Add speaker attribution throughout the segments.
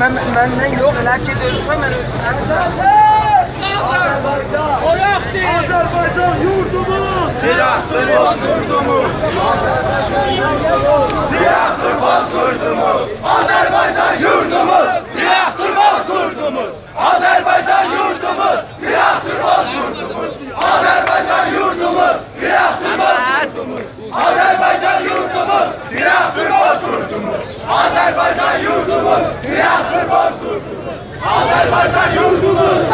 Speaker 1: Məndən yox, elə ki görüşə mən
Speaker 2: Azərbaycan yurdumuz!
Speaker 3: Tiraktırmaz yurdumuz! Tiraktırmaz yurdumuz! Azərbaycan yurdumuz! Tiraktırmaz yurdumuz! Azərbaycan yurdumuz! Tiraktırmaz yurdumuz! Azərbaycan yurdumuz! Tiraktırmaz yurdumuz! Azərbaycan yurdumuz! Tiraktırmaz yurdumuz! Azərbaycan yurdumuz! Tiraktırmaz yurdumuz! Azərbaycan yurdumuz!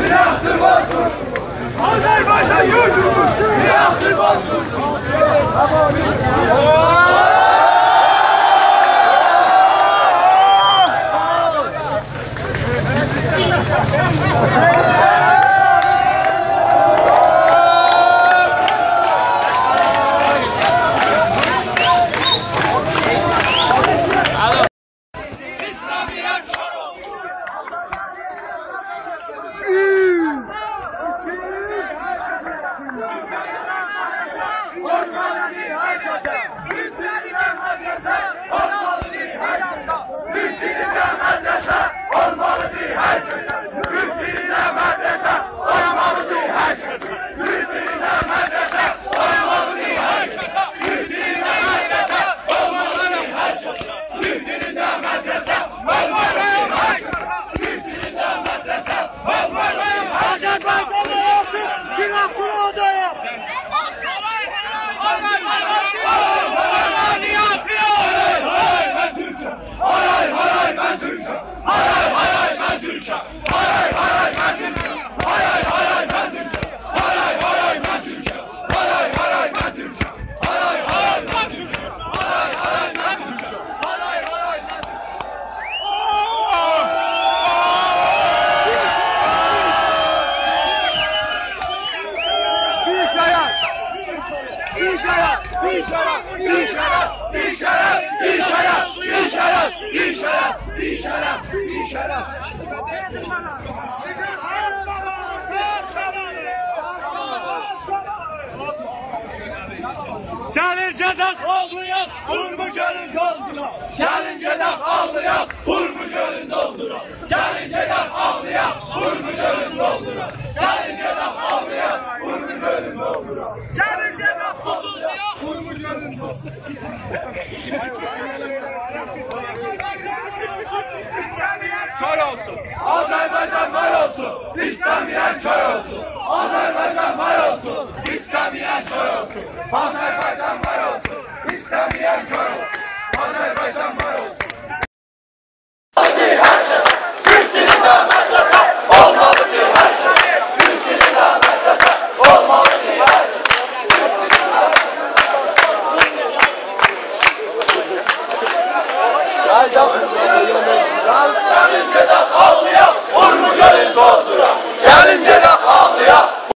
Speaker 3: Tiraktırmaz yurdumuz! Azərbaycan yurdumuz! Tiraktırmaz yurdumuz! Azərbaycan yurdumuz! Tiraktırmaz
Speaker 2: Gəlincədən ağlayaq, vurmu gölün dolduraq.
Speaker 3: Gəlincədən ağlayaq, vurmu gölün dolduraq. Gəlincədən ağlayaq, vurmu gölün dolduraq. Gəlincədən ağlayaq, vurmu gölün dolduraq.
Speaker 2: Gəlincədən susuzlayaq, vurmu gölün dolduraq.
Speaker 3: Kör olsun. Azərbaycan var olsun. İstəməyən kör olsun. Azərbaycan var olsun. İstəməyən kör olsun. Azərbaycan var olsun. İstəməyən kör olsun. Azərbaycan var olsun. Türkçülükdə mədrəsə olmalı bir hər şey. Türkçülükdə mədrəsə olmalı bir hər şey. Gəlincədən